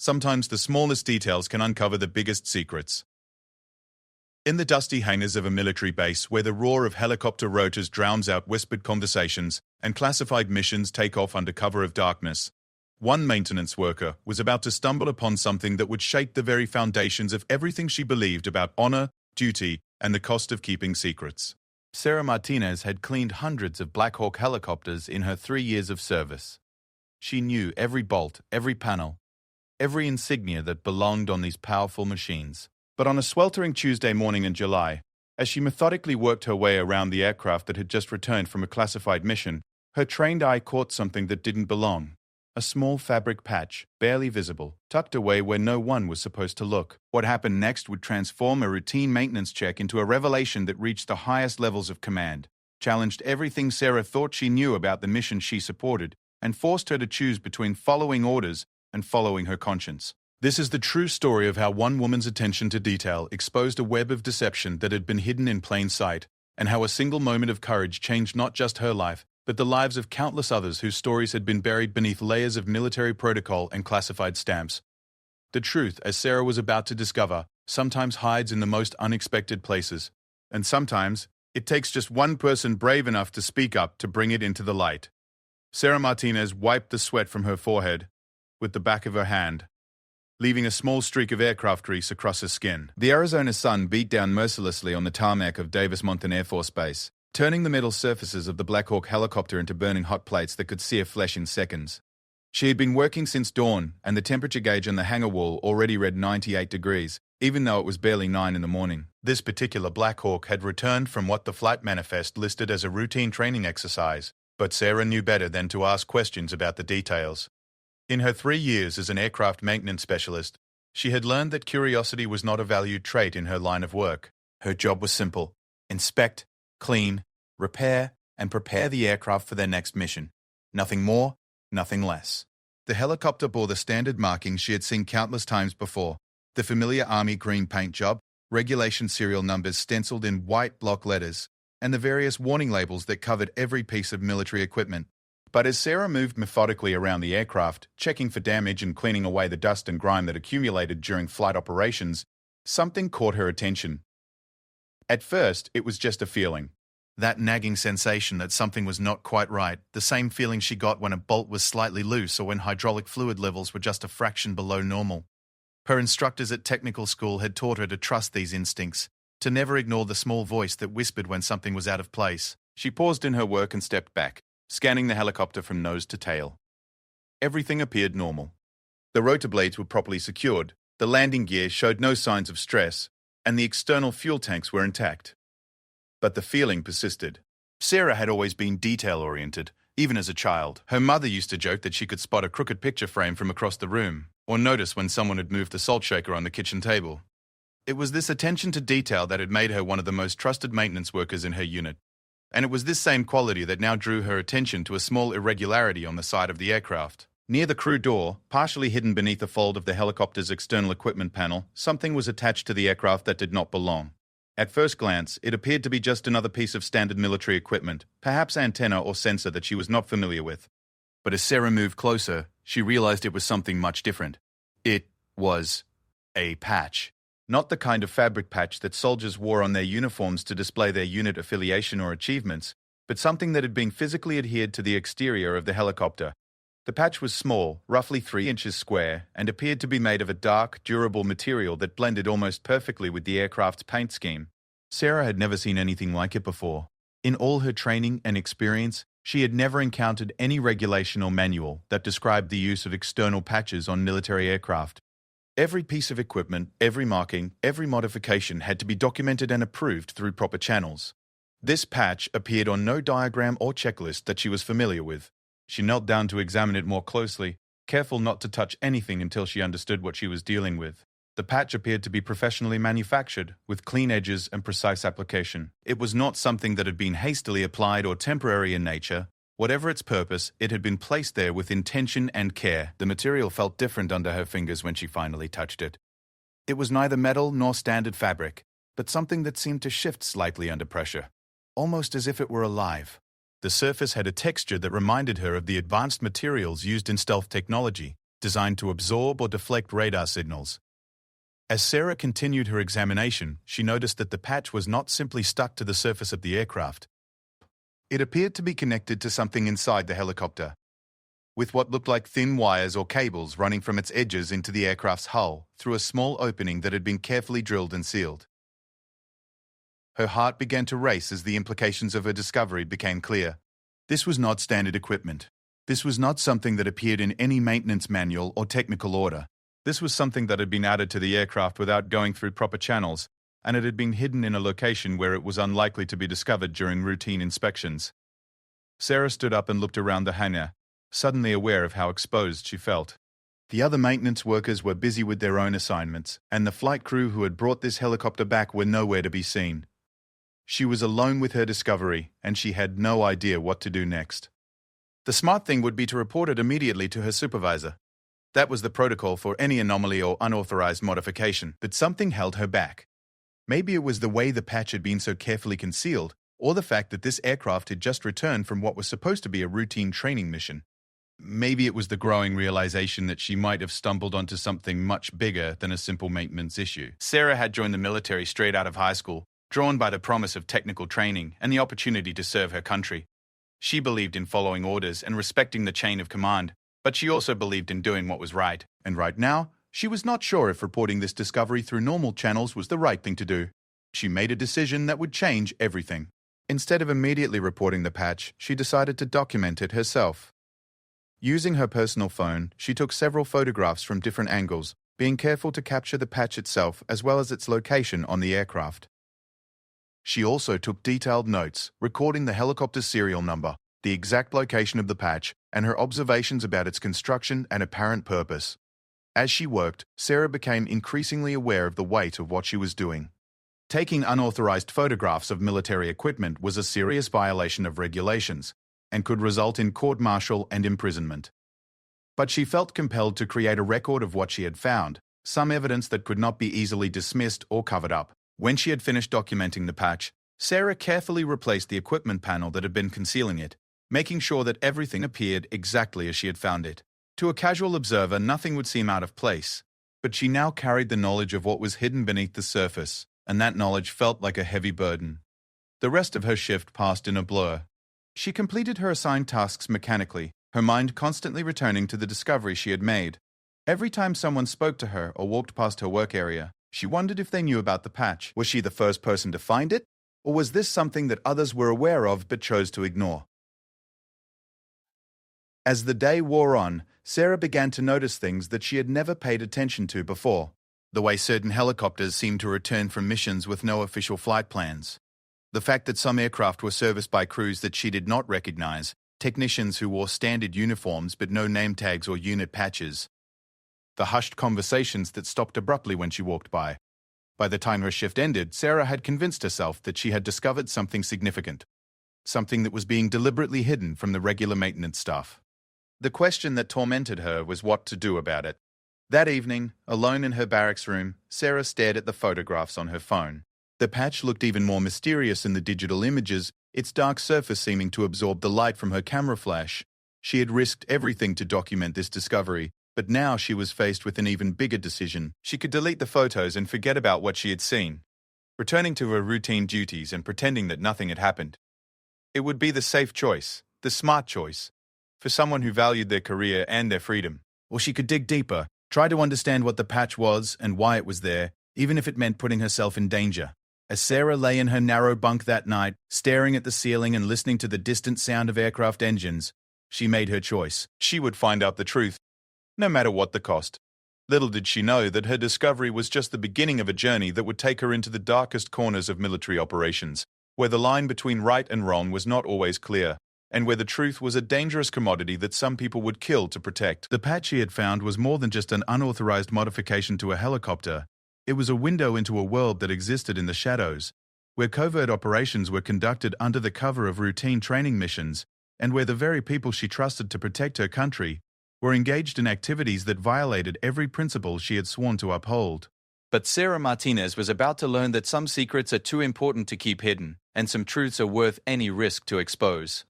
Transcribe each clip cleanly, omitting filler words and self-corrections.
Sometimes the smallest details can uncover the biggest secrets. In the dusty hangars of a military base where the roar of helicopter rotors drowns out whispered conversations and classified missions take off under cover of darkness, one maintenance worker was about to stumble upon something that would shake the very foundations of everything she believed about honor, duty, and the cost of keeping secrets. Sarah Martinez had cleaned hundreds of Black Hawk helicopters in her 3 years of service. She knew every bolt, every panel, every insignia that belonged on these powerful machines. But on a sweltering Tuesday morning in July, as she methodically worked her way around the aircraft that had just returned from a classified mission, her trained eye caught something that didn't belong. A small fabric patch, barely visible, tucked away where no one was supposed to look. What happened next would transform a routine maintenance check into a revelation that reached the highest levels of command, challenged everything Sarah thought she knew about the mission she supported, and forced her to choose between following orders and following her conscience. This is the true story of how one woman's attention to detail exposed a web of deception that had been hidden in plain sight, and how a single moment of courage changed not just her life, but the lives of countless others whose stories had been buried beneath layers of military protocol and classified stamps. The truth, as Sarah was about to discover, sometimes hides in the most unexpected places, and sometimes it takes just one person brave enough to speak up to bring it into the light. Sarah Martinez wiped the sweat from her forehead with the back of her hand, leaving a small streak of aircraft grease across her skin. The Arizona sun beat down mercilessly on the tarmac of Davis-Monthan Air Force Base, turning the metal surfaces of the Black Hawk helicopter into burning hot plates that could sear flesh in seconds. She had been working since dawn, and the temperature gauge on the hangar wall already read 98 degrees, even though it was barely 9 in the morning. This particular Black Hawk had returned from what the flight manifest listed as a routine training exercise, but Sarah knew better than to ask questions about the details. In her 3 years as an aircraft maintenance specialist, she had learned that curiosity was not a valued trait in her line of work. Her job was simple: inspect, clean, repair, and prepare the aircraft for their next mission. Nothing more, nothing less. The helicopter bore the standard markings she had seen countless times before: the familiar Army green paint job, regulation serial numbers stenciled in white block letters, and the various warning labels that covered every piece of military equipment. But as Sarah moved methodically around the aircraft, checking for damage and cleaning away the dust and grime that accumulated during flight operations, something caught her attention. At first, it was just a feeling. That nagging sensation that something was not quite right, the same feeling she got when a bolt was slightly loose or when hydraulic fluid levels were just a fraction below normal. Her instructors at technical school had taught her to trust these instincts, to never ignore the small voice that whispered when something was out of place. She paused in her work and stepped back, scanning the helicopter from nose to tail. Everything appeared normal. The rotor blades were properly secured, the landing gear showed no signs of stress, and the external fuel tanks were intact. But the feeling persisted. Sarah had always been detail-oriented, even as a child. Her mother used to joke that she could spot a crooked picture frame from across the room, or notice when someone had moved the salt shaker on the kitchen table. It was this attention to detail that had made her one of the most trusted maintenance workers in her unit. And it was this same quality that now drew her attention to a small irregularity on the side of the aircraft. Near the crew door, partially hidden beneath a fold of the helicopter's external equipment panel, something was attached to the aircraft that did not belong. At first glance, it appeared to be just another piece of standard military equipment, perhaps antenna or sensor that she was not familiar with. But as Sarah moved closer, she realized it was something much different. It was a patch. Not the kind of fabric patch that soldiers wore on their uniforms to display their unit affiliation or achievements, but something that had been physically adhered to the exterior of the helicopter. The patch was small, roughly 3 inches square, and appeared to be made of a dark, durable material that blended almost perfectly with the aircraft's paint scheme. Sarah had never seen anything like it before. In all her training and experience, she had never encountered any regulation or manual that described the use of external patches on military aircraft. Every piece of equipment, every marking, every modification had to be documented and approved through proper channels. This patch appeared on no diagram or checklist that she was familiar with. She knelt down to examine it more closely, careful not to touch anything until she understood what she was dealing with. The patch appeared to be professionally manufactured, with clean edges and precise application. It was not something that had been hastily applied or temporary in nature. Whatever its purpose, it had been placed there with intention and care. The material felt different under her fingers when she finally touched it. It was neither metal nor standard fabric, but something that seemed to shift slightly under pressure, almost as if it were alive. The surface had a texture that reminded her of the advanced materials used in stealth technology, designed to absorb or deflect radar signals. As Sarah continued her examination, she noticed that the patch was not simply stuck to the surface of the aircraft. It appeared to be connected to something inside the helicopter, with what looked like thin wires or cables running from its edges into the aircraft's hull through a small opening that had been carefully drilled and sealed. Her heart began to race as the implications of her discovery became clear. This was not standard equipment. This was not something that appeared in any maintenance manual or technical order. This was something that had been added to the aircraft without going through proper channels, and it had been hidden in a location where it was unlikely to be discovered during routine inspections. Sarah stood up and looked around the hangar, suddenly aware of how exposed she felt. The other maintenance workers were busy with their own assignments, and the flight crew who had brought this helicopter back were nowhere to be seen. She was alone with her discovery, and she had no idea what to do next. The smart thing would be to report it immediately to her supervisor. That was the protocol for any anomaly or unauthorized modification, but something held her back. Maybe it was the way the patch had been so carefully concealed, or the fact that this aircraft had just returned from what was supposed to be a routine training mission. Maybe it was the growing realization that she might have stumbled onto something much bigger than a simple maintenance issue. Sarah had joined the military straight out of high school, drawn by the promise of technical training and the opportunity to serve her country. She believed in following orders and respecting the chain of command, but she also believed in doing what was right. And right now, she was not sure if reporting this discovery through normal channels was the right thing to do. She made a decision that would change everything. Instead of immediately reporting the patch, she decided to document it herself. Using her personal phone, she took several photographs from different angles, being careful to capture the patch itself as well as its location on the aircraft. She also took detailed notes, recording the helicopter's serial number, the exact location of the patch, and her observations about its construction and apparent purpose. As she worked, Sarah became increasingly aware of the weight of what she was doing. Taking unauthorized photographs of military equipment was a serious violation of regulations and could result in court-martial and imprisonment. But she felt compelled to create a record of what she had found, some evidence that could not be easily dismissed or covered up. When she had finished documenting the patch, Sarah carefully replaced the equipment panel that had been concealing it, making sure that everything appeared exactly as she had found it. To a casual observer, nothing would seem out of place, but she now carried the knowledge of what was hidden beneath the surface, and that knowledge felt like a heavy burden. The rest of her shift passed in a blur. She completed her assigned tasks mechanically, her mind constantly returning to the discovery she had made. Every time someone spoke to her or walked past her work area, she wondered if they knew about the patch. Was she the first person to find it? Or was this something that others were aware of but chose to ignore? As the day wore on, Sarah began to notice things that she had never paid attention to before. The way certain helicopters seemed to return from missions with no official flight plans. The fact that some aircraft were serviced by crews that she did not recognize, technicians who wore standard uniforms but no name tags or unit patches. The hushed conversations that stopped abruptly when she walked by. By the time her shift ended, Sarah had convinced herself that she had discovered something significant, something that was being deliberately hidden from the regular maintenance staff. The question that tormented her was what to do about it. That evening, alone in her barracks room, Sarah stared at the photographs on her phone. The patch looked even more mysterious in the digital images, its dark surface seeming to absorb the light from her camera flash. She had risked everything to document this discovery, but now she was faced with an even bigger decision. She could delete the photos and forget about what she had seen, returning to her routine duties and pretending that nothing had happened. It would be the safe choice, the smart choice, for someone who valued their career and their freedom. Or she could dig deeper, try to understand what the patch was and why it was there, even if it meant putting herself in danger. As Sarah lay in her narrow bunk that night, staring at the ceiling and listening to the distant sound of aircraft engines, she made her choice. She would find out the truth, no matter what the cost. Little did she know that her discovery was just the beginning of a journey that would take her into the darkest corners of military operations, where the line between right and wrong was not always clear, and where the truth was a dangerous commodity that some people would kill to protect. The patch she had found was more than just an unauthorized modification to a helicopter. It was a window into a world that existed in the shadows, where covert operations were conducted under the cover of routine training missions, and where the very people she trusted to protect her country were engaged in activities that violated every principle she had sworn to uphold. But Sarah Martinez was about to learn that some secrets are too important to keep hidden, and some truths are worth any risk to expose.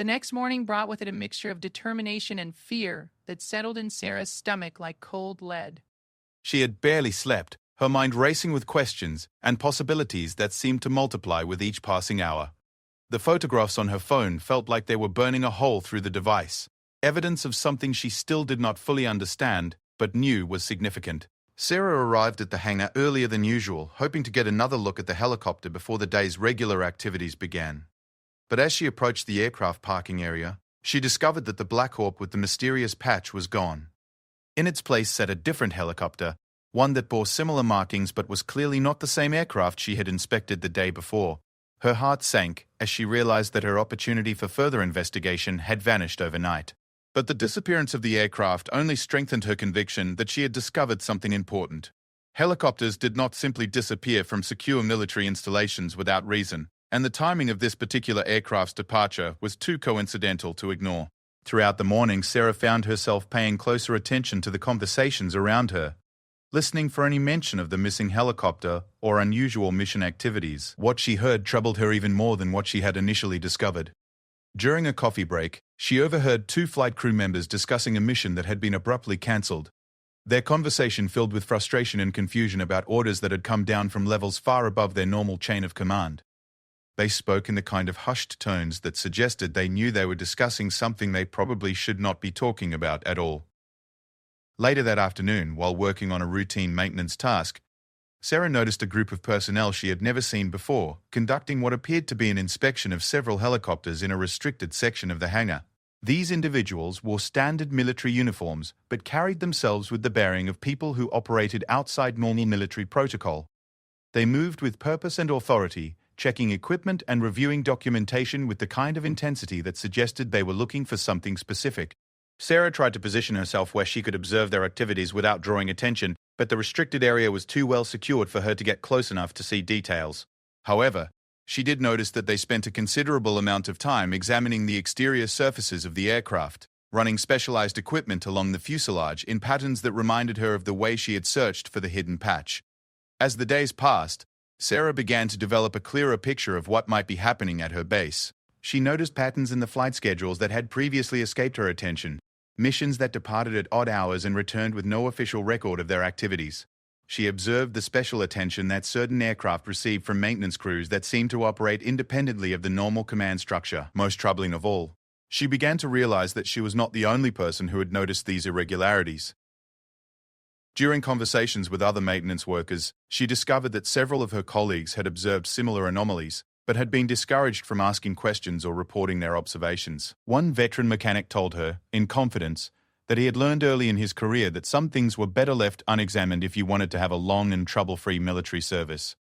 The next morning brought with it a mixture of determination and fear that settled in Sarah's stomach like cold lead. She had barely slept, her mind racing with questions and possibilities that seemed to multiply with each passing hour. The photographs on her phone felt like they were burning a hole through the device, evidence of something she still did not fully understand, but knew was significant. Sarah arrived at the hangar earlier than usual, hoping to get another look at the helicopter before the day's regular activities began. But as she approached the aircraft parking area, she discovered that the Black Hawk with the mysterious patch was gone. In its place sat a different helicopter, one that bore similar markings but was clearly not the same aircraft she had inspected the day before. Her heart sank as she realized that her opportunity for further investigation had vanished overnight. But the disappearance of the aircraft only strengthened her conviction that she had discovered something important. Helicopters did not simply disappear from secure military installations without reason, and the timing of this particular aircraft's departure was too coincidental to ignore. Throughout the morning, Sarah found herself paying closer attention to the conversations around her, listening for any mention of the missing helicopter or unusual mission activities. What she heard troubled her even more than what she had initially discovered. During a coffee break, she overheard two flight crew members discussing a mission that had been abruptly cancelled. Their conversation filled with frustration and confusion about orders that had come down from levels far above their normal chain of command. They spoke in the kind of hushed tones that suggested they knew they were discussing something they probably should not be talking about at all. Later that afternoon, while working on a routine maintenance task, Sarah noticed a group of personnel she had never seen before, conducting what appeared to be an inspection of several helicopters in a restricted section of the hangar. These individuals wore standard military uniforms, but carried themselves with the bearing of people who operated outside normal military protocol. They moved with purpose and authority, checking equipment and reviewing documentation with the kind of intensity that suggested they were looking for something specific. Sarah tried to position herself where she could observe their activities without drawing attention, but the restricted area was too well secured for her to get close enough to see details. However, she did notice that they spent a considerable amount of time examining the exterior surfaces of the aircraft, running specialized equipment along the fuselage in patterns that reminded her of the way she had searched for the hidden patch. As the days passed, Sarah began to develop a clearer picture of what might be happening at her base. She noticed patterns in the flight schedules that had previously escaped her attention, missions that departed at odd hours and returned with no official record of their activities. She observed the special attention that certain aircraft received from maintenance crews that seemed to operate independently of the normal command structure. Most troubling of all, she began to realize that she was not the only person who had noticed these irregularities. During conversations with other maintenance workers, she discovered that several of her colleagues had observed similar anomalies, but had been discouraged from asking questions or reporting their observations. One veteran mechanic told her, in confidence, that he had learned early in his career that some things were better left unexamined if you wanted to have a long and trouble-free military service.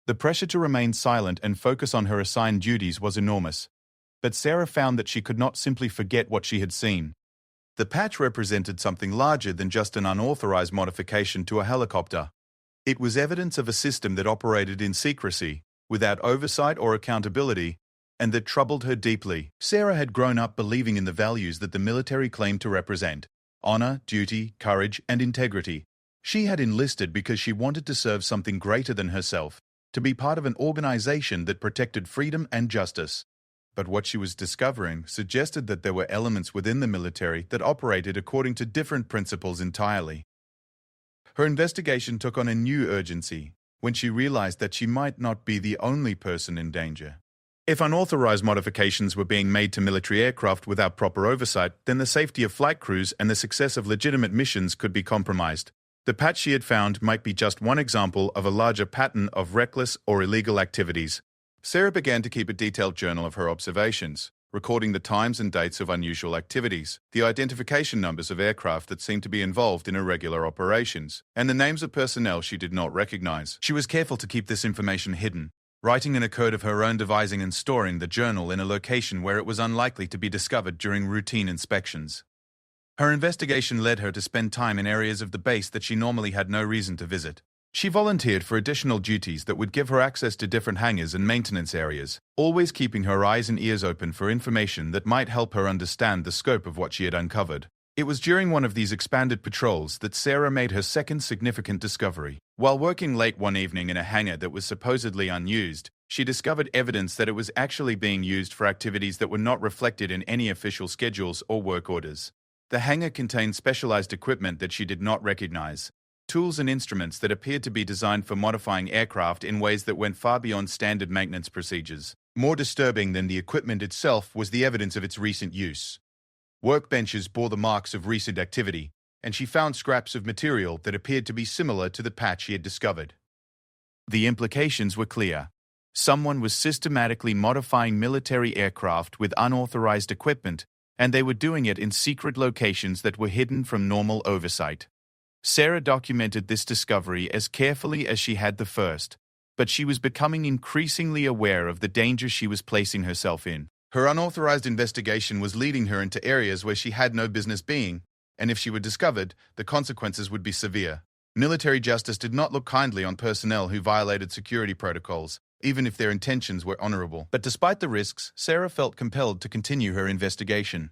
The pressure to remain silent and focus on her assigned duties was enormous, but Sarah found that she could not simply forget what she had seen. The patch represented something larger than just an unauthorized modification to a helicopter. It was evidence of a system that operated in secrecy, without oversight or accountability, and that troubled her deeply. Sarah had grown up believing in the values that the military claimed to represent: honor, duty, courage, and integrity. She had enlisted because she wanted to serve something greater than herself, to be part of an organization that protected freedom and justice. But what she was discovering suggested that there were elements within the military that operated according to different principles entirely. Her investigation took on a new urgency when she realized that she might not be the only person in danger. If unauthorized modifications were being made to military aircraft without proper oversight, then the safety of flight crews and the success of legitimate missions could be compromised. The patch she had found might be just one example of a larger pattern of reckless or illegal activities. Sarah began to keep a detailed journal of her observations, recording the times and dates of unusual activities, the identification numbers of aircraft that seemed to be involved in irregular operations, and the names of personnel she did not recognize. She was careful to keep this information hidden, writing in a code of her own devising and storing the journal in a location where it was unlikely to be discovered during routine inspections. Her investigation led her to spend time in areas of the base that she normally had no reason to visit. She volunteered for additional duties that would give her access to different hangars and maintenance areas, always keeping her eyes and ears open for information that might help her understand the scope of what she had uncovered. It was during one of these expanded patrols that Sarah made her second significant discovery. While working late one evening in a hangar that was supposedly unused, She discovered evidence that it was actually being used for activities that were not reflected in any official schedules or work orders. The hangar contained specialized equipment that she did not recognize, tools and instruments that appeared to be designed for modifying aircraft in ways that went far beyond standard maintenance procedures. More disturbing than the equipment itself was the evidence of its recent use. Workbenches bore the marks of recent activity, and she found scraps of material that appeared to be similar to the patch she had discovered. The implications were clear. Someone was systematically modifying military aircraft with unauthorized equipment, and they were doing it in secret locations that were hidden from normal oversight. Sarah documented this discovery as carefully as she had the first, but she was becoming increasingly aware of the danger she was placing herself in. Her unauthorized investigation was leading her into areas where she had no business being, and if she were discovered, the consequences would be severe. Military justice did not look kindly on personnel who violated security protocols, even if their intentions were honorable. But despite the risks, Sarah felt compelled to continue her investigation.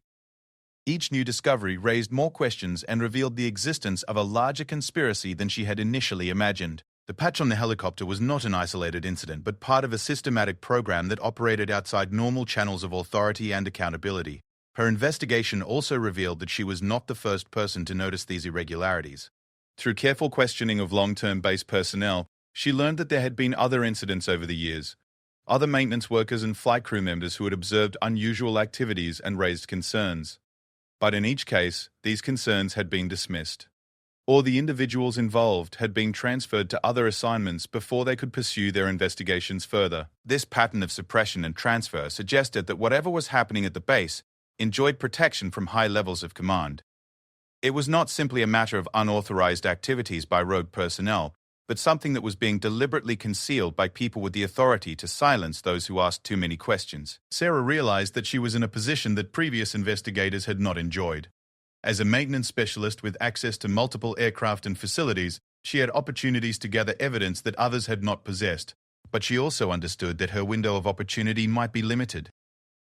Each new discovery raised more questions and revealed the existence of a larger conspiracy than she had initially imagined. The patch on the helicopter was not an isolated incident, but part of a systematic program that operated outside normal channels of authority and accountability. Her investigation also revealed that she was not the first person to notice these irregularities. Through careful questioning of long-term base personnel, she learned that there had been other incidents over the years, other maintenance workers and flight crew members who had observed unusual activities and raised concerns. But in each case, these concerns had been dismissed, or the individuals involved had been transferred to other assignments before they could pursue their investigations further. This pattern of suppression and transfer suggested that whatever was happening at the base enjoyed protection from high levels of command. It was not simply a matter of unauthorized activities by rogue personnel, but something that was being deliberately concealed by people with the authority to silence those who asked too many questions. Sarah realized that she was in a position that previous investigators had not enjoyed. As a maintenance specialist with access to multiple aircraft and facilities, she had opportunities to gather evidence that others had not possessed, but she also understood that her window of opportunity might be limited.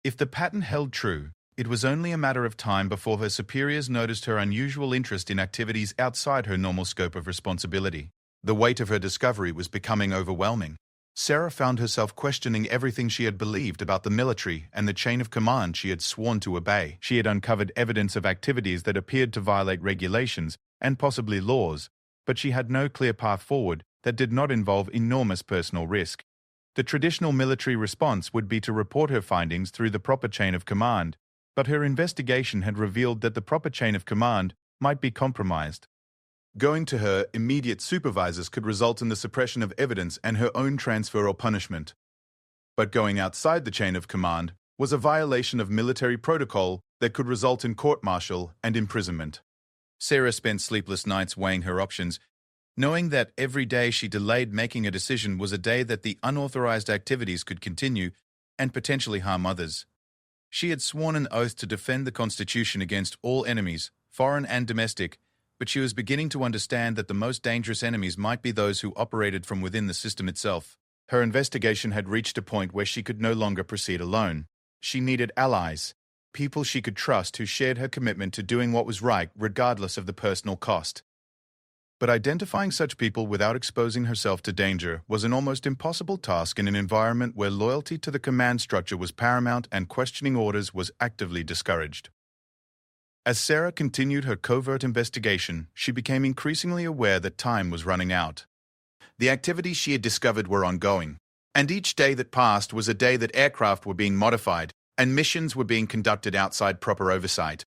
If the pattern held true, it was only a matter of time before her superiors noticed her unusual interest in activities outside her normal scope of responsibility. The weight of her discovery was becoming overwhelming. Sarah found herself questioning everything she had believed about the military and the chain of command she had sworn to obey. She had uncovered evidence of activities that appeared to violate regulations and possibly laws, but she had no clear path forward that did not involve enormous personal risk. The traditional military response would be to report her findings through the proper chain of command, but her investigation had revealed that the proper chain of command might be compromised. Going to her immediate supervisors could result in the suppression of evidence and her own transfer or punishment. But going outside the chain of command was a violation of military protocol that could result in court-martial and imprisonment. Sarah spent sleepless nights weighing her options, knowing that every day she delayed making a decision was a day that the unauthorized activities could continue and potentially harm others. She had sworn an oath to defend the Constitution against all enemies, foreign and domestic, but she was beginning to understand that the most dangerous enemies might be those who operated from within the system itself. Her investigation had reached a point where she could no longer proceed alone. She needed allies, people she could trust who shared her commitment to doing what was right regardless of the personal cost. But identifying such people without exposing herself to danger was an almost impossible task in an environment where loyalty to the command structure was paramount and questioning orders was actively discouraged. As Sarah continued her covert investigation, she became increasingly aware that time was running out. The activities she had discovered were ongoing, and each day that passed was a day that aircraft were being modified and missions were being conducted outside proper oversight.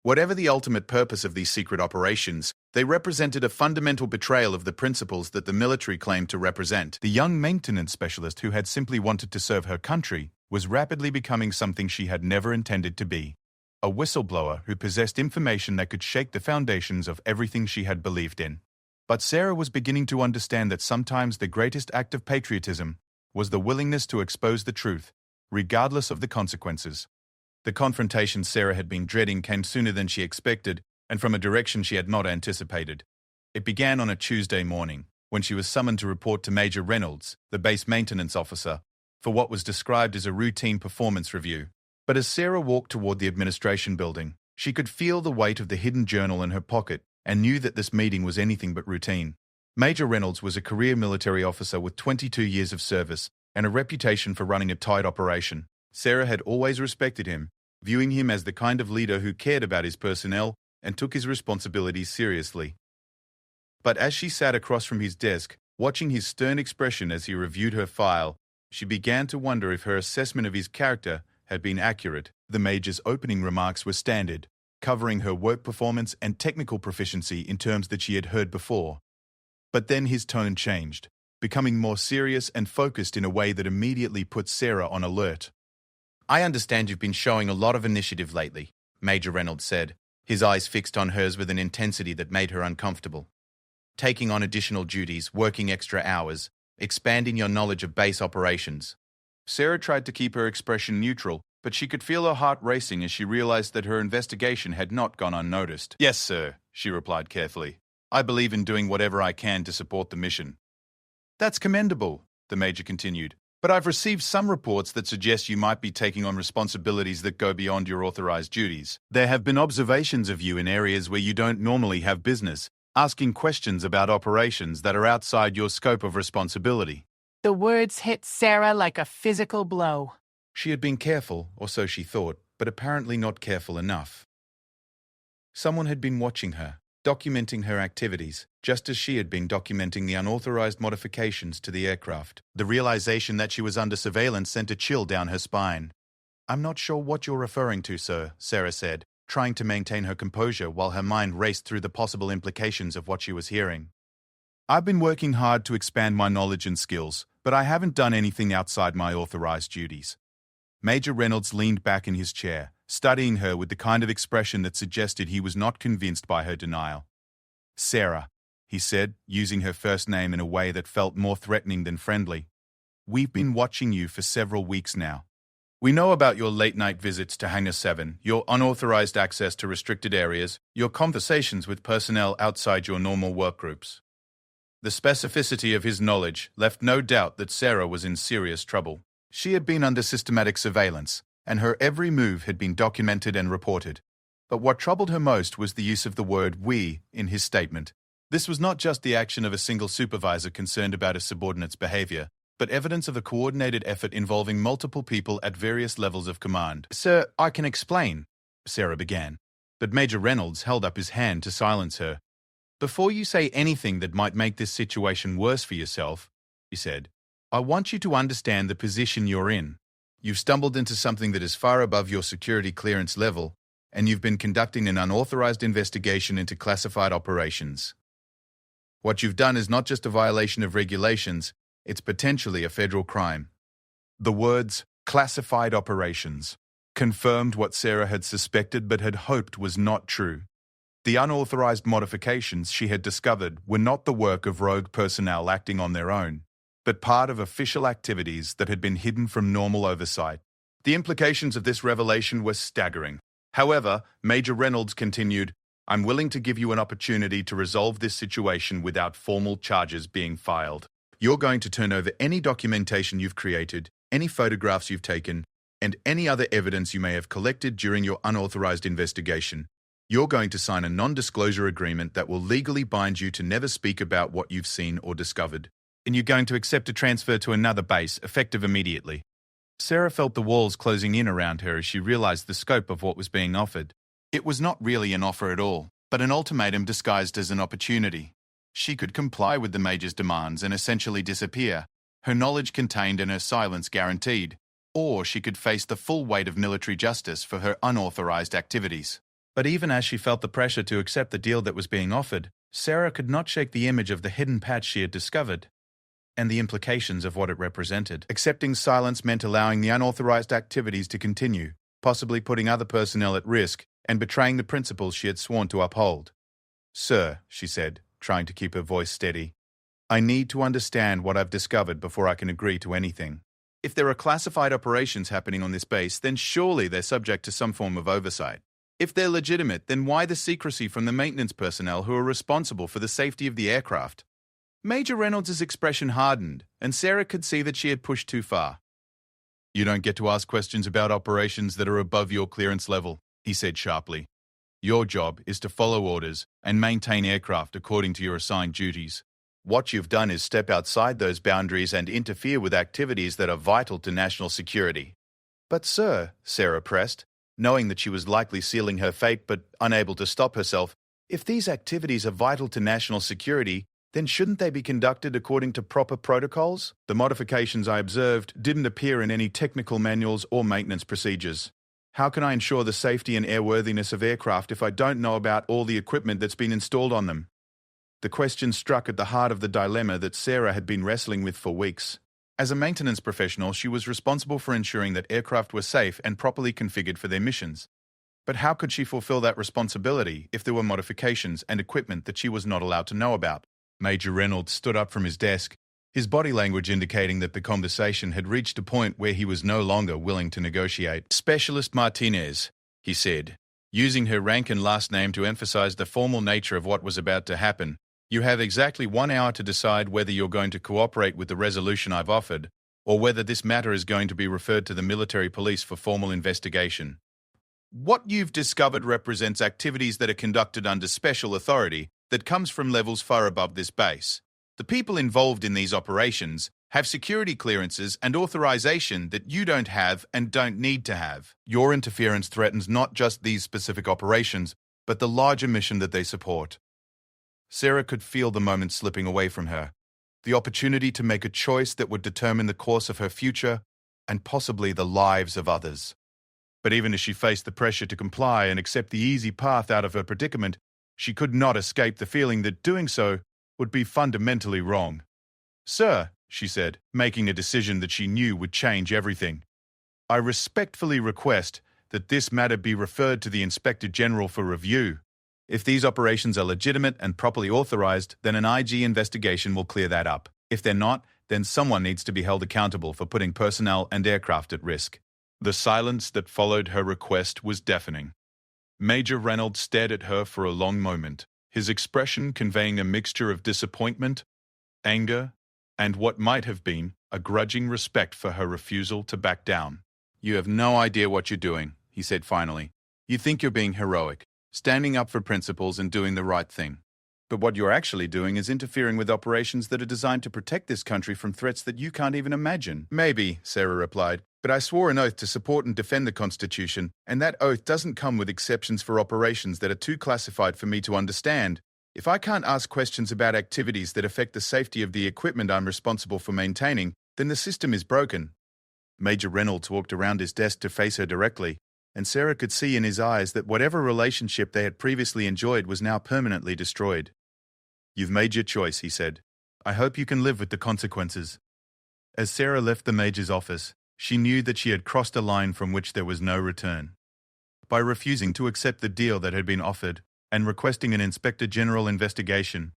Whatever the ultimate purpose of these secret operations, they represented a fundamental betrayal of the principles that the military claimed to represent. The young maintenance specialist who had simply wanted to serve her country was rapidly becoming something she had never intended to be. A whistleblower who possessed information that could shake the foundations of everything she had believed in. But Sarah was beginning to understand that sometimes the greatest act of patriotism was the willingness to expose the truth, regardless of the consequences. The confrontation Sarah had been dreading came sooner than she expected, and from a direction she had not anticipated. It began on a Tuesday morning, when she was summoned to report to Major Reynolds, the base maintenance officer, for what was described as a routine performance review. But as Sarah walked toward the administration building, she could feel the weight of the hidden journal in her pocket and knew that this meeting was anything but routine. Major Reynolds was a career military officer with 22 years of service and a reputation for running a tight operation. Sarah had always respected him, viewing him as the kind of leader who cared about his personnel and took his responsibilities seriously. But as she sat across from his desk, watching his stern expression as he reviewed her file, she began to wonder if her assessment of his character had been accurate. The Major's opening remarks were standard, covering her work performance and technical proficiency in terms that she had heard before. But then his tone changed, becoming more serious and focused in a way that immediately put Sarah on alert. "I understand you've been showing a lot of initiative lately," Major Reynolds said, his eyes fixed on hers with an intensity that made her uncomfortable. "Taking on additional duties, working extra hours, expanding your knowledge of base operations." Sarah tried to keep her expression neutral, but she could feel her heart racing as she realized that her investigation had not gone unnoticed. "Yes, sir," she replied carefully. "I believe in doing whatever I can to support the mission." "That's commendable," the Major continued. "But I've received some reports that suggest you might be taking on responsibilities that go beyond your authorized duties. There have been observations of you in areas where you don't normally have business, asking questions about operations that are outside your scope of responsibility." The words hit Sarah like a physical blow. She had been careful, or so she thought, but apparently not careful enough. Someone had been watching her, documenting her activities, just as she had been documenting the unauthorized modifications to the aircraft. The realization that she was under surveillance sent a chill down her spine. "I'm not sure what you're referring to, sir," Sarah said, trying to maintain her composure while her mind raced through the possible implications of what she was hearing. "I've been working hard to expand my knowledge and skills, but I haven't done anything outside my authorized duties." Major Reynolds leaned back in his chair, studying her with the kind of expression that suggested he was not convinced by her denial. "Sarah," he said, using her first name in a way that felt more threatening than friendly, "we've been watching you for several weeks now. We know about your late-night visits to Hangar 7, your unauthorized access to restricted areas, your conversations with personnel outside your normal work groups." The specificity of his knowledge left no doubt that Sarah was in serious trouble. She had been under systematic surveillance, and her every move had been documented and reported. But what troubled her most was the use of the word "we" in his statement. This was not just the action of a single supervisor concerned about a subordinate's behavior, but evidence of a coordinated effort involving multiple people at various levels of command. "Sir, I can explain," Sarah began, but Major Reynolds held up his hand to silence her. "Before you say anything that might make this situation worse for yourself," he said, "I want you to understand the position you're in. You've stumbled into something that is far above your security clearance level, and you've been conducting an unauthorized investigation into classified operations. What you've done is not just a violation of regulations, it's potentially a federal crime." The words "classified operations" confirmed what Sarah had suspected but had hoped was not true. The unauthorized modifications she had discovered were not the work of rogue personnel acting on their own, but part of official activities that had been hidden from normal oversight. The implications of this revelation were staggering. However, Major Reynolds continued, "I'm willing to give you an opportunity to resolve this situation without formal charges being filed. You're going to turn over any documentation you've created, any photographs you've taken, and any other evidence you may have collected during your unauthorized investigation. You're going to sign a non-disclosure agreement that will legally bind you to never speak about what you've seen or discovered. And you're going to accept a transfer to another base, effective immediately." Sarah felt the walls closing in around her as she realized the scope of what was being offered. It was not really an offer at all, but an ultimatum disguised as an opportunity. She could comply with the Major's demands and essentially disappear, her knowledge contained and her silence guaranteed, or she could face the full weight of military justice for her unauthorized activities. But even as she felt the pressure to accept the deal that was being offered, Sarah could not shake the image of the hidden patch she had discovered and the implications of what it represented. Accepting silence meant allowing the unauthorized activities to continue, possibly putting other personnel at risk and betraying the principles she had sworn to uphold. "Sir," she said, trying to keep her voice steady, "I need to understand what I've discovered before I can agree to anything. If there are classified operations happening on this base, then surely they're subject to some form of oversight. If they're legitimate, then why the secrecy from the maintenance personnel who are responsible for the safety of the aircraft?" Major Reynolds' expression hardened, and Sarah could see that she had pushed too far. "You don't get to ask questions about operations that are above your clearance level," he said sharply. "Your job is to follow orders and maintain aircraft according to your assigned duties. What you've done is step outside those boundaries and interfere with activities that are vital to national security. But sir, Sarah pressed, knowing that she was likely sealing her fate but unable to stop herself, if these activities are vital to national security, then shouldn't they be conducted according to proper protocols? The modifications I observed didn't appear in any technical manuals or maintenance procedures. How can I ensure the safety and airworthiness of aircraft if I don't know about all the equipment that's been installed on them? The question struck at the heart of the dilemma that Sarah had been wrestling with for weeks. As a maintenance professional, she was responsible for ensuring that aircraft were safe and properly configured for their missions. But how could she fulfill that responsibility if there were modifications and equipment that she was not allowed to know about? Major Reynolds stood up from his desk, his body language indicating that the conversation had reached a point where he was no longer willing to negotiate. "Specialist Martinez," he said, using her rank and last name to emphasize the formal nature of what was about to happen. "You have exactly 1 hour to decide whether you're going to cooperate with the resolution I've offered, or whether this matter is going to be referred to the military police for formal investigation. What you've discovered represents activities that are conducted under special authority that comes from levels far above this base. The people involved in these operations have security clearances and authorization that you don't have and don't need to have. Your interference threatens not just these specific operations, but the larger mission that they support." Sarah could feel the moment slipping away from her, the opportunity to make a choice that would determine the course of her future and possibly the lives of others. But even as she faced the pressure to comply and accept the easy path out of her predicament, she could not escape the feeling that doing so would be fundamentally wrong. "Sir," she said, making a decision that she knew would change everything, "I respectfully request that this matter be referred to the Inspector General for review. If these operations are legitimate and properly authorized, then an IG investigation will clear that up. If they're not, then someone needs to be held accountable for putting personnel and aircraft at risk." The silence that followed her request was deafening. Major Reynolds stared at her for a long moment, his expression conveying a mixture of disappointment, anger, and what might have been a grudging respect for her refusal to back down. "You have no idea what you're doing," he said finally. "You think you're being heroic, standing up for principles and doing the right thing. But what you're actually doing is interfering with operations that are designed to protect this country from threats that you can't even imagine." "Maybe," Sarah replied, "but I swore an oath to support and defend the Constitution, and that oath doesn't come with exceptions for operations that are too classified for me to understand. If I can't ask questions about activities that affect the safety of the equipment I'm responsible for maintaining, then the system is broken." Major Reynolds walked around his desk to face her directly, and Sarah could see in his eyes that whatever relationship they had previously enjoyed was now permanently destroyed. "You've made your choice," he said. "I hope you can live with the consequences." As Sarah left the Major's office, she knew that she had crossed a line from which there was no return. By refusing to accept the deal that had been offered and requesting an Inspector General investigation,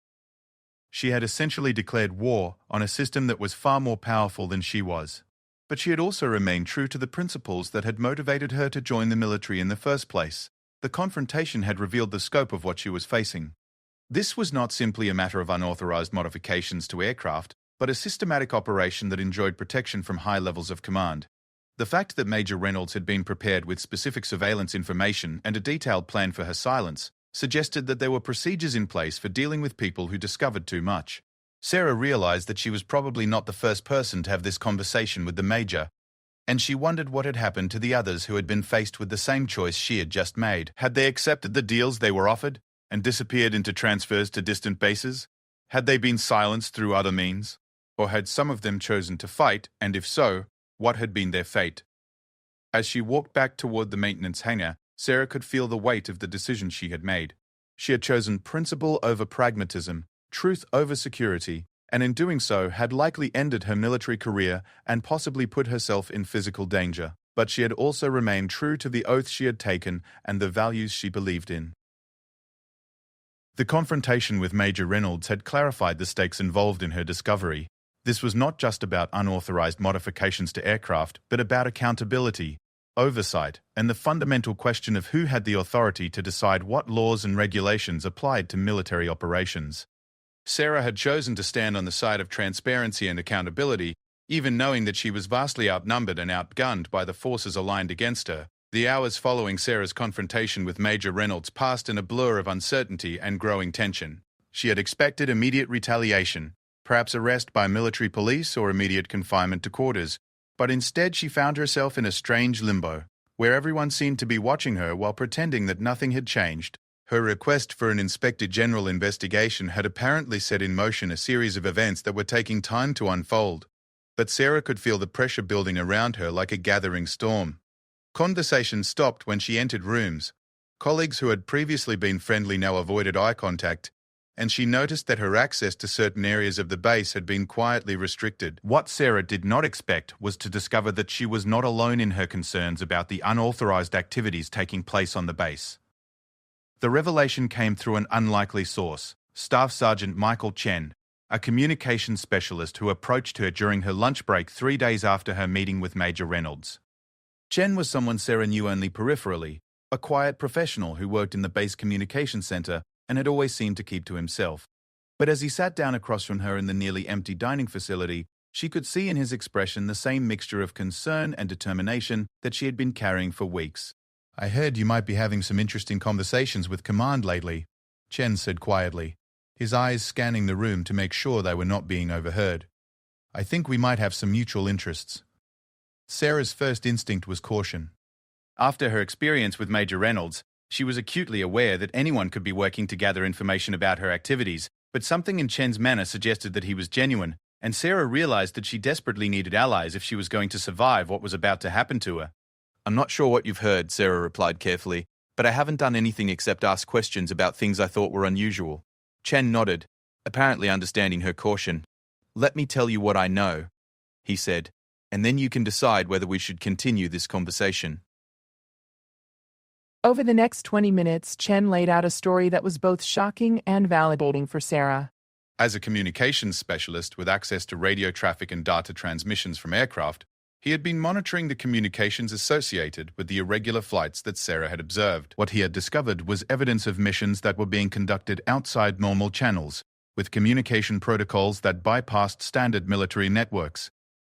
she had essentially declared war on a system that was far more powerful than she was. But she had also remained true to the principles that had motivated her to join the military in the first place. The confrontation had revealed the scope of what she was facing. This was not simply a matter of unauthorized modifications to aircraft, but a systematic operation that enjoyed protection from high levels of command. The fact that Major Reynolds had been prepared with specific surveillance information and a detailed plan for her silence suggested that there were procedures in place for dealing with people who discovered too much. Sarah realized that she was probably not the first person to have this conversation with the Major, and she wondered what had happened to the others who had been faced with the same choice she had just made. Had they accepted the deals they were offered and disappeared into transfers to distant bases? Had they been silenced through other means? Or had some of them chosen to fight, and if so, what had been their fate? As she walked back toward the maintenance hangar, Sarah could feel the weight of the decision she had made. She had chosen principle over pragmatism, truth over security, and in doing so had likely ended her military career and possibly put herself in physical danger. But she had also remained true to the oath she had taken and the values she believed in. The confrontation with Major Reynolds had clarified the stakes involved in her discovery. This was not just about unauthorized modifications to aircraft, but about accountability, oversight, and the fundamental question of who had the authority to decide what laws and regulations applied to military operations. Sarah had chosen to stand on the side of transparency and accountability, even knowing that she was vastly outnumbered and outgunned by the forces aligned against her. The hours following Sarah's confrontation with Major Reynolds passed in a blur of uncertainty and growing tension. She had expected immediate retaliation, perhaps arrest by military police or immediate confinement to quarters, but instead she found herself in a strange limbo, where everyone seemed to be watching her while pretending that nothing had changed. Her request for an Inspector General investigation had apparently set in motion a series of events that were taking time to unfold, but Sarah could feel the pressure building around her like a gathering storm. Conversation stopped when she entered rooms. Colleagues who had previously been friendly now avoided eye contact, and she noticed that her access to certain areas of the base had been quietly restricted. What Sarah did not expect was to discover that she was not alone in her concerns about the unauthorized activities taking place on the base. The revelation came through an unlikely source, Staff Sergeant Michael Chen, a communications specialist who approached her during her lunch break 3 days after her meeting with Major Reynolds. Chen was someone Sarah knew only peripherally, a quiet professional who worked in the base communications center and had always seemed to keep to himself. But as he sat down across from her in the nearly empty dining facility, she could see in his expression the same mixture of concern and determination that she had been carrying for weeks. "I heard you might be having some interesting conversations with Command lately," Chen said quietly, his eyes scanning the room to make sure they were not being overheard. "I think we might have some mutual interests." Sarah's first instinct was caution. After her experience with Major Reynolds, she was acutely aware that anyone could be working to gather information about her activities, but something in Chen's manner suggested that he was genuine, and Sarah realized that she desperately needed allies if she was going to survive what was about to happen to her. "I'm not sure what you've heard," Sarah replied carefully, "but I haven't done anything except ask questions about things I thought were unusual." Chen nodded, apparently understanding her caution. "Let me tell you what I know," he said, "and then you can decide whether we should continue this conversation." Over the next 20 minutes, Chen laid out a story that was both shocking and validating for Sarah. As a communications specialist with access to radio traffic and data transmissions from aircraft, he had been monitoring the communications associated with the irregular flights that Sarah had observed. What he had discovered was evidence of missions that were being conducted outside normal channels, with communication protocols that bypassed standard military networks.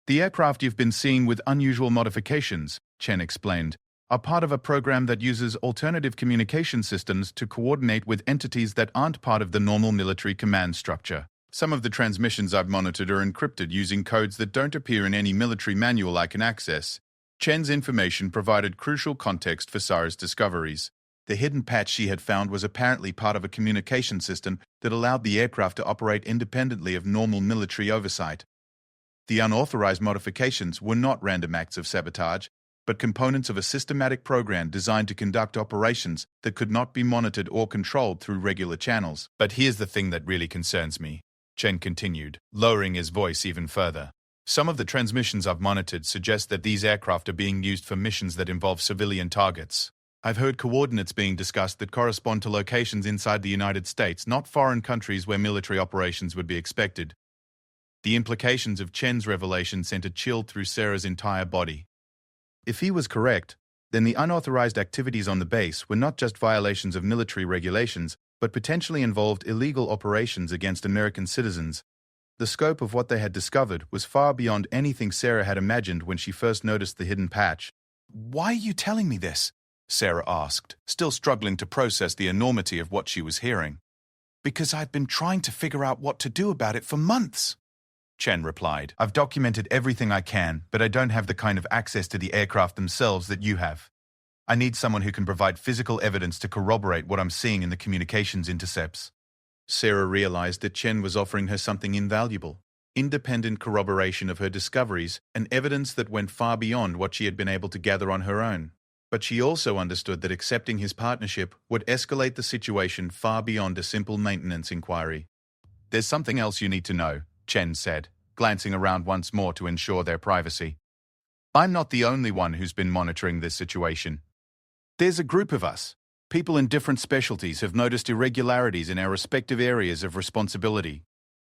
"The aircraft you've been seeing with unusual modifications," Chen explained, "are part of a program that uses alternative communication systems to coordinate with entities that aren't part of the normal military command structure. Some of the transmissions I've monitored are encrypted using codes that don't appear in any military manual I can access." Chen's information provided crucial context for Sarah's discoveries. The hidden patch she had found was apparently part of a communication system that allowed the aircraft to operate independently of normal military oversight. The unauthorized modifications were not random acts of sabotage, but components of a systematic program designed to conduct operations that could not be monitored or controlled through regular channels. "But here's the thing that really concerns me," Chen continued, lowering his voice even further. "Some of the transmissions I've monitored suggest that these aircraft are being used for missions that involve civilian targets. I've heard coordinates being discussed that correspond to locations inside the United States, not foreign countries where military operations would be expected." The implications of Chen's revelation sent a chill through Sarah's entire body. If he was correct, then the unauthorized activities on the base were not just violations of military regulations, but potentially involved illegal operations against American citizens. The scope of what they had discovered was far beyond anything Sarah had imagined when she first noticed the hidden patch. "Why are you telling me this?" Sarah asked, still struggling to process the enormity of what she was hearing. "Because I've been trying to figure out what to do about it for months," Chen replied. "I've documented everything I can, but I don't have the kind of access to the aircraft themselves that you have. I need someone who can provide physical evidence to corroborate what I'm seeing in the communications intercepts." Sarah realized that Chen was offering her something invaluable, independent corroboration of her discoveries and evidence that went far beyond what she had been able to gather on her own. But she also understood that accepting his partnership would escalate the situation far beyond a simple maintenance inquiry. "There's something else you need to know," Chen said, glancing around once more to ensure their privacy. "I'm not the only one who's been monitoring this situation. There's a group of us. People in different specialties have noticed irregularities in our respective areas of responsibility.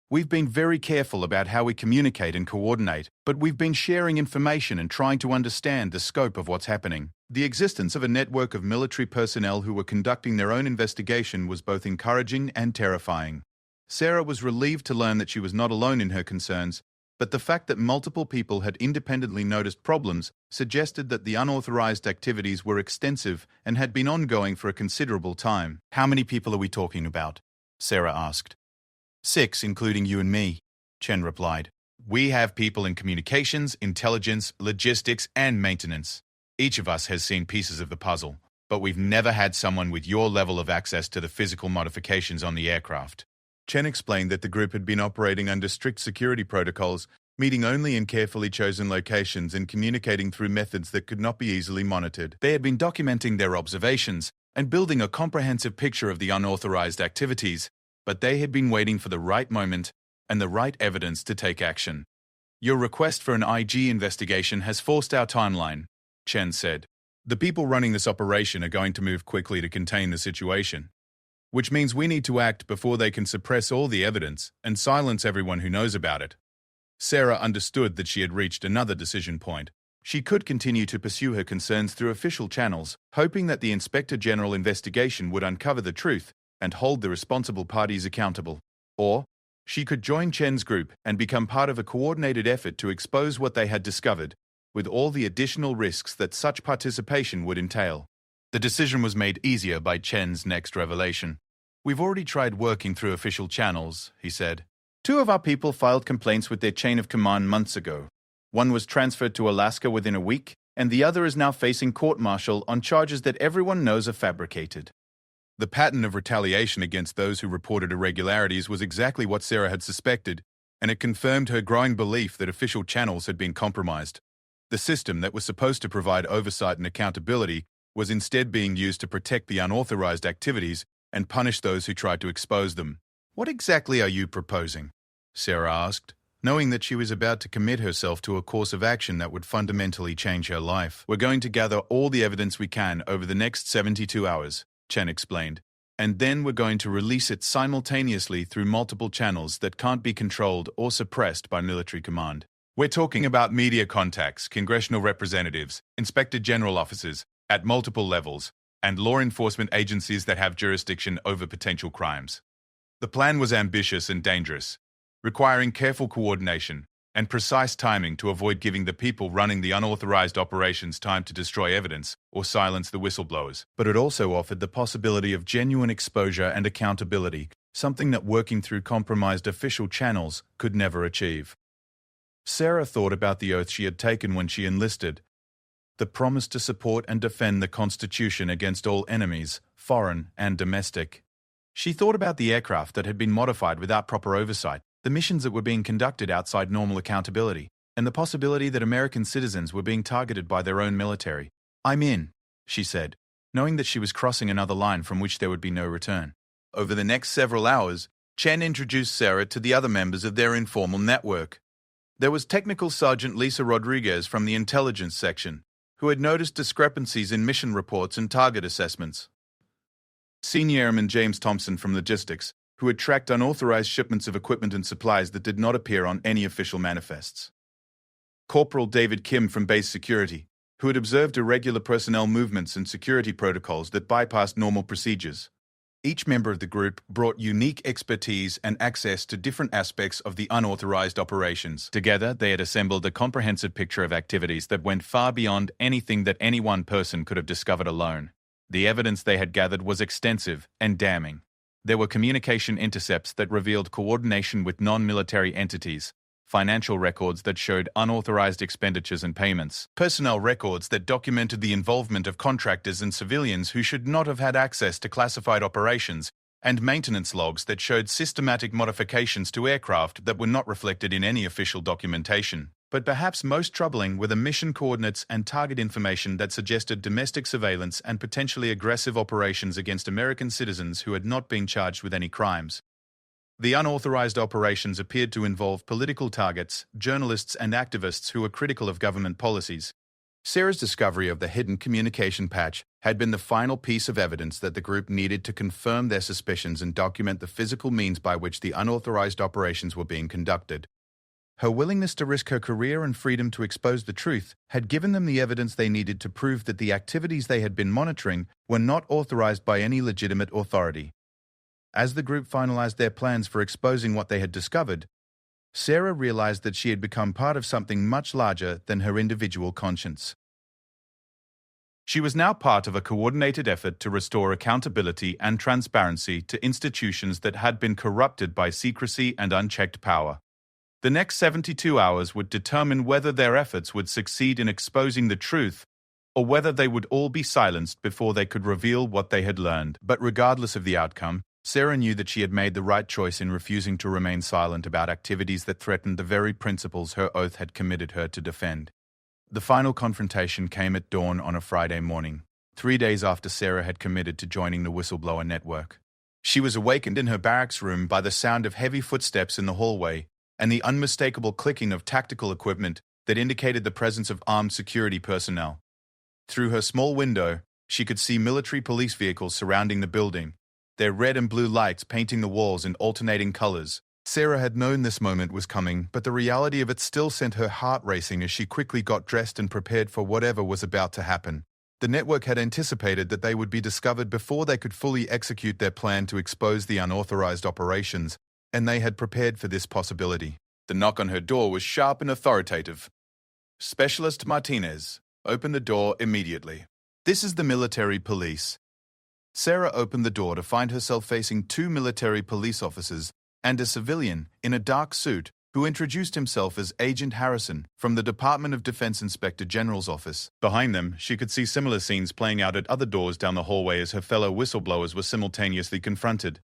We've been very careful about how we communicate and coordinate, but we've been sharing information and trying to understand the scope of what's happening." The existence of a network of military personnel who were conducting their own investigation was both encouraging and terrifying. Sarah was relieved to learn that she was not alone in her concerns, but the fact that multiple people had independently noticed problems suggested that the unauthorized activities were extensive and had been ongoing for a considerable time. "How many people are we talking about?" Sarah asked. "6, including you and me." Chen replied. We have people in communications, intelligence, logistics, and maintenance. Each of us has seen pieces of the puzzle, but we've never had someone with your level of access to the physical modifications on the aircraft. Chen explained that the group had been operating under strict security protocols, meeting only in carefully chosen locations and communicating through methods that could not be easily monitored. They had been documenting their observations and building a comprehensive picture of the unauthorized activities, but they had been waiting for the right moment and the right evidence to take action. Your request for an IG investigation has forced our timeline, Chen said. The people running this operation are going to move quickly to contain the situation, which means we need to act before they can suppress all the evidence and silence everyone who knows about it. Sarah understood that she had reached another decision point. She could continue to pursue her concerns through official channels, hoping that the Inspector General investigation would uncover the truth and hold the responsible parties accountable. Or she could join Chen's group and become part of a coordinated effort to expose what they had discovered, with all the additional risks that such participation would entail. The decision was made easier by Chen's next revelation. We've already tried working through official channels, he said. 2 of our people filed complaints with their chain of command months ago. One was transferred to Alaska within a week, and the other is now facing court-martial on charges that everyone knows are fabricated. The pattern of retaliation against those who reported irregularities was exactly what Sarah had suspected, and it confirmed her growing belief that official channels had been compromised. The system that was supposed to provide oversight and accountability was instead being used to protect the unauthorized activities and punish those who tried to expose them. What exactly are you proposing? Sarah asked, knowing that she was about to commit herself to a course of action that would fundamentally change her life. We're going to gather all the evidence we can over the next 72 hours, Chen explained, and then we're going to release it simultaneously through multiple channels that can't be controlled or suppressed by military command. We're talking about media contacts, congressional representatives, inspector general offices at multiple levels, and law enforcement agencies that have jurisdiction over potential crimes. The plan was ambitious and dangerous, requiring careful coordination and precise timing to avoid giving the people running the unauthorized operations time to destroy evidence or silence the whistleblowers. But it also offered the possibility of genuine exposure and accountability, something that working through compromised official channels could never achieve. Sarah thought about the oath she had taken when she enlisted, the promise to support and defend the Constitution against all enemies, foreign and domestic. She thought about the aircraft that had been modified without proper oversight, the missions that were being conducted outside normal accountability, and the possibility that American citizens were being targeted by their own military. "I'm in," she said, knowing that she was crossing another line from which there would be no return. Over the next several hours, Chen introduced Sarah to the other members of their informal network. There was Technical Sergeant Lisa Rodriguez from the intelligence section, who had noticed discrepancies in mission reports and target assessments. Senior Airman James Thompson from logistics, who had tracked unauthorized shipments of equipment and supplies that did not appear on any official manifests. Corporal David Kim from base security, who had observed irregular personnel movements and security protocols that bypassed normal procedures. Each member of the group brought unique expertise and access to different aspects of the unauthorized operations. Together, they had assembled a comprehensive picture of activities that went far beyond anything that any one person could have discovered alone. The evidence they had gathered was extensive and damning. There were communication intercepts that revealed coordination with non-military entities, financial records that showed unauthorized expenditures and payments, personnel records that documented the involvement of contractors and civilians who should not have had access to classified operations, and maintenance logs that showed systematic modifications to aircraft that were not reflected in any official documentation. But perhaps most troubling were the mission coordinates and target information that suggested domestic surveillance and potentially aggressive operations against American citizens who had not been charged with any crimes. The unauthorized operations appeared to involve political targets, journalists and activists who were critical of government policies. Sarah's discovery of the hidden communication patch had been the final piece of evidence that the group needed to confirm their suspicions and document the physical means by which the unauthorized operations were being conducted. Her willingness to risk her career and freedom to expose the truth had given them the evidence they needed to prove that the activities they had been monitoring were not authorized by any legitimate authority. As the group finalized their plans for exposing what they had discovered, Sarah realized that she had become part of something much larger than her individual conscience. She was now part of a coordinated effort to restore accountability and transparency to institutions that had been corrupted by secrecy and unchecked power. The next 72 hours would determine whether their efforts would succeed in exposing the truth, or whether they would all be silenced before they could reveal what they had learned. But regardless of the outcome, Sarah knew that she had made the right choice in refusing to remain silent about activities that threatened the very principles her oath had committed her to defend. The final confrontation came at dawn on a Friday morning, 3 days after Sarah had committed to joining the whistleblower network. She was awakened in her barracks room by the sound of heavy footsteps in the hallway and the unmistakable clicking of tactical equipment that indicated the presence of armed security personnel. Through her small window, she could see military police vehicles surrounding the building, their red and blue lights painting the walls in alternating colors. Sarah had known this moment was coming, but the reality of it still sent her heart racing as she quickly got dressed and prepared for whatever was about to happen. The network had anticipated that they would be discovered before they could fully execute their plan to expose the unauthorized operations, and they had prepared for this possibility. The knock on her door was sharp and authoritative. "Specialist Martinez, open the door immediately." "This is the military police." Sarah opened the door to find herself facing 2 military police officers and a civilian in a dark suit who introduced himself as Agent Harrison from the Department of Defense Inspector General's office. Behind them, she could see similar scenes playing out at other doors down the hallway as her fellow whistleblowers were simultaneously confronted.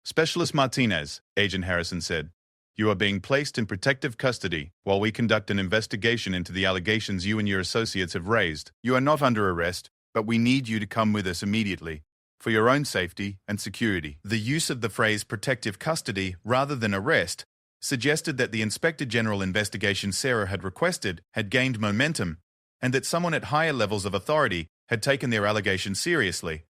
"Specialist Martinez," Agent Harrison said, "you are being placed in protective custody while we conduct an investigation into the allegations you and your associates have raised. You are not under arrest, but we need you to come with us immediately, for your own safety and security." The use of the phrase protective custody rather than arrest suggested that the Inspector General investigation Sarah had requested had gained momentum, and that someone at higher levels of authority had taken their allegations seriously.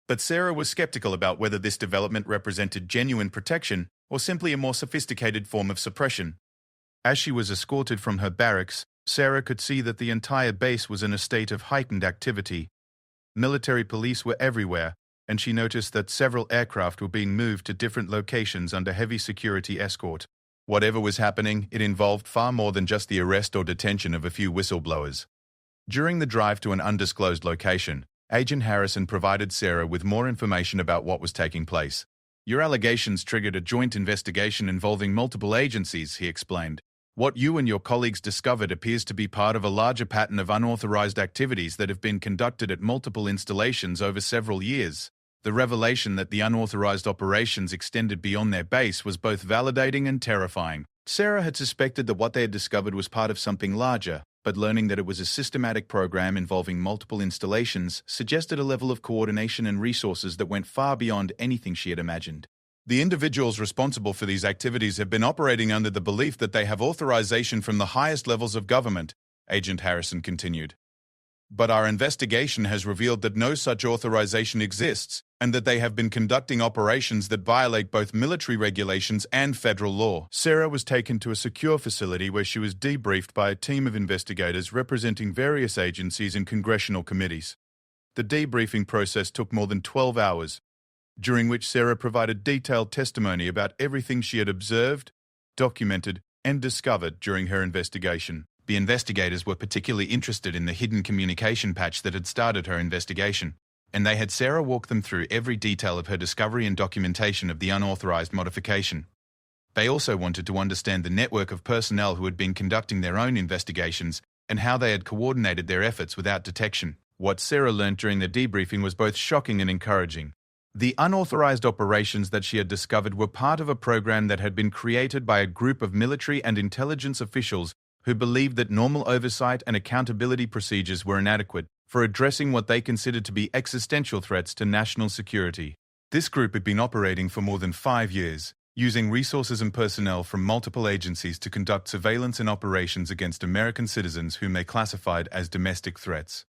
But Sarah was skeptical about whether this development represented genuine protection or simply a more sophisticated form of suppression. As she was escorted from her barracks, Sarah could see that the entire base was in a state of heightened activity. Military police were everywhere, and she noticed that several aircraft were being moved to different locations under heavy security escort. Whatever was happening, it involved far more than just the arrest or detention of a few whistleblowers. During the drive to an undisclosed location, Agent Harrison provided Sarah with more information about what was taking place. "Your allegations triggered a joint investigation involving multiple agencies," he explained. "What you and your colleagues discovered appears to be part of a larger pattern of unauthorized activities that have been conducted at multiple installations over several years. The revelation that the unauthorized operations extended beyond their base was both validating and terrifying." Sarah had suspected that what they had discovered was part of something larger, but learning that it was a systematic program involving multiple installations suggested a level of coordination and resources that went far beyond anything she had imagined. "The individuals responsible for these activities have been operating under the belief that they have authorization from the highest levels of government," Agent Harrison continued. "But our investigation has revealed that no such authorization exists, and that they have been conducting operations that violate both military regulations and federal law." Sarah was taken to a secure facility where she was debriefed by a team of investigators representing various agencies and congressional committees. The debriefing process took more than 12 hours, during which Sarah provided detailed testimony about everything she had observed, documented, and discovered during her investigation. The investigators were particularly interested in the hidden communication patch that had started her investigation, and they had Sarah walk them through every detail of her discovery and documentation of the unauthorized modification. They also wanted to understand the network of personnel who had been conducting their own investigations and how they had coordinated their efforts without detection. What Sarah learned during the debriefing was both shocking and encouraging. The unauthorized operations that she had discovered were part of a program that had been created by a group of military and intelligence officials who believed that normal oversight and accountability procedures were inadequate for addressing what they considered to be existential threats to national security. This group had been operating for more than 5 years, using resources and personnel from multiple agencies to conduct surveillance and operations against American citizens whom they classified as domestic threats.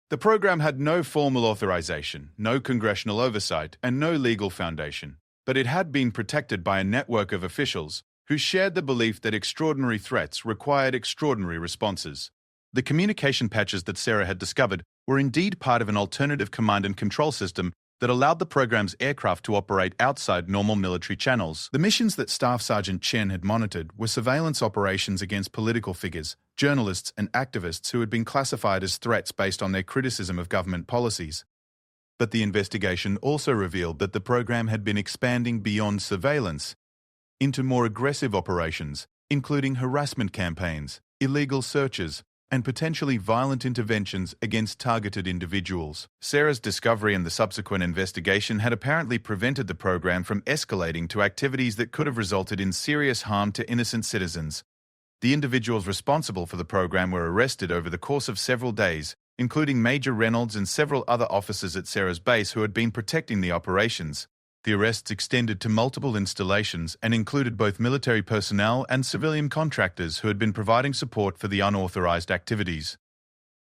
The program had no formal authorization, no congressional oversight, and no legal foundation, but it had been protected by a network of officials who shared the belief that extraordinary threats required extraordinary responses. The communication patches that Sarah had discovered were indeed part of an alternative command and control system that allowed the program's aircraft to operate outside normal military channels. The missions that Staff Sergeant Chen had monitored were surveillance operations against political figures, journalists, and activists who had been classified as threats based on their criticism of government policies. But the investigation also revealed that the program had been expanding beyond surveillance. into more aggressive operations, including harassment campaigns, illegal searches, and potentially violent interventions against targeted individuals. Sarah's discovery and the subsequent investigation had apparently prevented the program from escalating to activities that could have resulted in serious harm to innocent citizens. The individuals responsible for the program were arrested over the course of several days, including Major Reynolds and several other officers at Sarah's base who had been protecting the operations. The arrests extended to multiple installations and included both military personnel and civilian contractors who had been providing support for the unauthorized activities.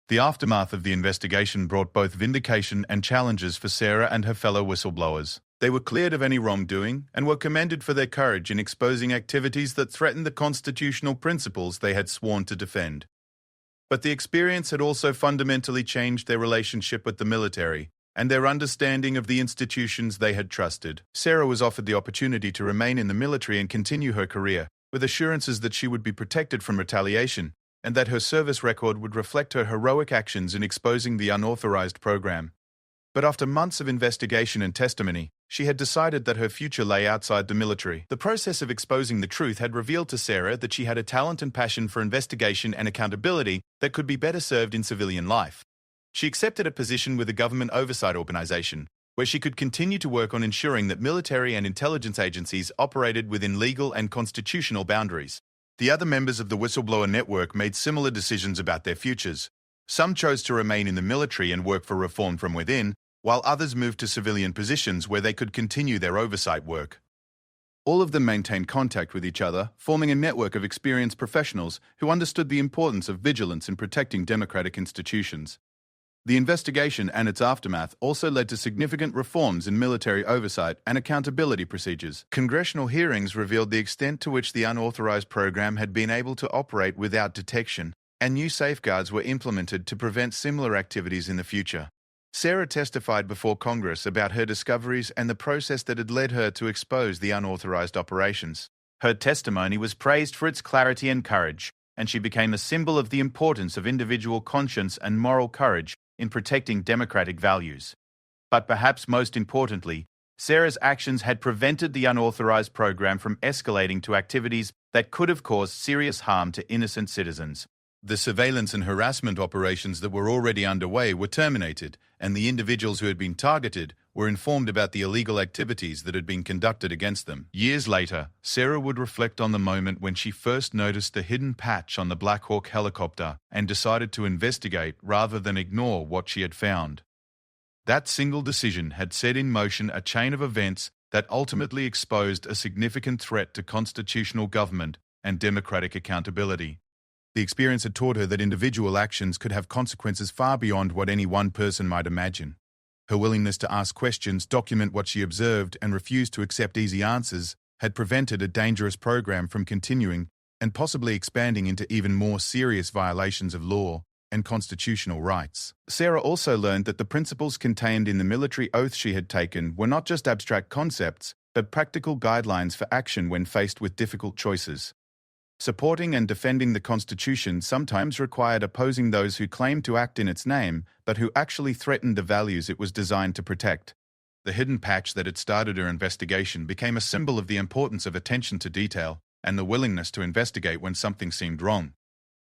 The aftermath of the investigation brought both vindication and challenges for Sarah and her fellow whistleblowers. They were cleared of any wrongdoing and were commended for their courage in exposing activities that threatened the constitutional principles they had sworn to defend. But the experience had also fundamentally changed their relationship with the military and their understanding of the institutions they had trusted. Sarah was offered the opportunity to remain in the military and continue her career, with assurances that she would be protected from retaliation and that her service record would reflect her heroic actions in exposing the unauthorized program. But after months of investigation and testimony, she had decided that her future lay outside the military. The process of exposing the truth had revealed to Sarah that she had a talent and passion for investigation and accountability that could be better served in civilian life. She accepted a position with a government oversight organization, where she could continue to work on ensuring that military and intelligence agencies operated within legal and constitutional boundaries. The other members of the whistleblower network made similar decisions about their futures. Some chose to remain in the military and work for reform from within, while others moved to civilian positions where they could continue their oversight work. All of them maintained contact with each other, forming a network of experienced professionals who understood the importance of vigilance in protecting democratic institutions. The investigation and its aftermath also led to significant reforms in military oversight and accountability procedures. Congressional hearings revealed the extent to which the unauthorized program had been able to operate without detection, and new safeguards were implemented to prevent similar activities in the future. Sarah testified before Congress about her discoveries and the process that had led her to expose the unauthorized operations. Her testimony was praised for its clarity and courage, and she became a symbol of the importance of individual conscience and moral courage in protecting democratic values. But perhaps most importantly, Sarah's actions had prevented the unauthorized program from escalating to activities that could have caused serious harm to innocent citizens. The surveillance and harassment operations that were already underway were terminated, and the individuals who had been targeted were informed about the illegal activities that had been conducted against them. Years later, Sarah would reflect on the moment when she first noticed the hidden patch on the Black Hawk helicopter and decided to investigate rather than ignore what she had found. That single decision had set in motion a chain of events that ultimately exposed a significant threat to constitutional government and democratic accountability. The experience had taught her that individual actions could have consequences far beyond what any one person might imagine. Her willingness to ask questions, document what she observed, and refuse to accept easy answers had prevented a dangerous program from continuing and possibly expanding into even more serious violations of law and constitutional rights. Sarah also learned that the principles contained in the military oath she had taken were not just abstract concepts, but practical guidelines for action when faced with difficult choices. Supporting and defending the Constitution sometimes required opposing those who claimed to act in its name, but who actually threatened the values it was designed to protect. The hidden patch that had started her investigation became a symbol of the importance of attention to detail and the willingness to investigate when something seemed wrong.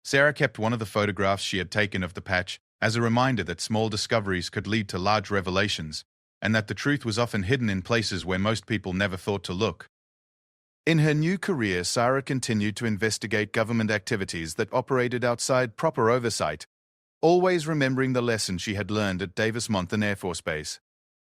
Sarah kept one of the photographs she had taken of the patch as a reminder that small discoveries could lead to large revelations, and that the truth was often hidden in places where most people never thought to look. In her new career, Sarah continued to investigate government activities that operated outside proper oversight, always remembering the lesson she had learned at Davis-Monthan Air Force Base,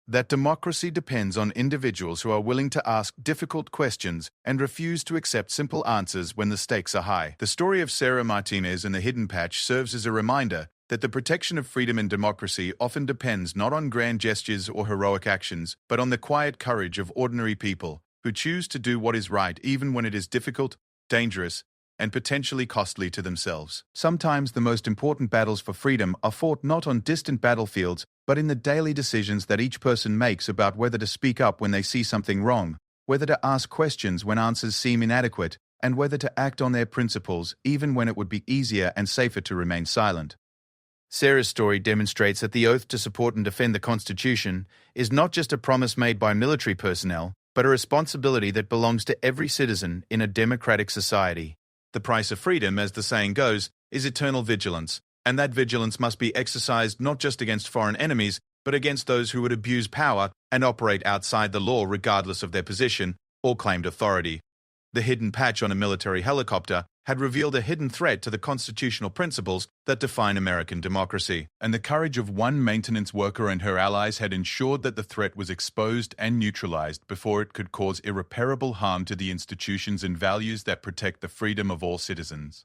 that democracy depends on individuals who are willing to ask difficult questions and refuse to accept simple answers when the stakes are high. The story of Sarah Martinez and the hidden patch serves as a reminder that the protection of freedom and democracy often depends not on grand gestures or heroic actions, but on the quiet courage of ordinary people who choose to do what is right even when it is difficult, dangerous, and potentially costly to themselves. Sometimes the most important battles for freedom are fought not on distant battlefields, but in the daily decisions that each person makes about whether to speak up when they see something wrong, whether to ask questions when answers seem inadequate, and whether to act on their principles even when it would be easier and safer to remain silent. Sarah's story demonstrates that the oath to support and defend the Constitution is not just a promise made by military personnel, but a responsibility that belongs to every citizen in a democratic society. The price of freedom, as the saying goes, is eternal vigilance, and that vigilance must be exercised not just against foreign enemies, but against those who would abuse power and operate outside the law regardless of their position or claimed authority. The hidden patch on a military helicopter had revealed a hidden threat to the constitutional principles that define American democracy, and the courage of one maintenance worker and her allies had ensured that the threat was exposed and neutralized before it could cause irreparable harm to the institutions and values that protect the freedom of all citizens.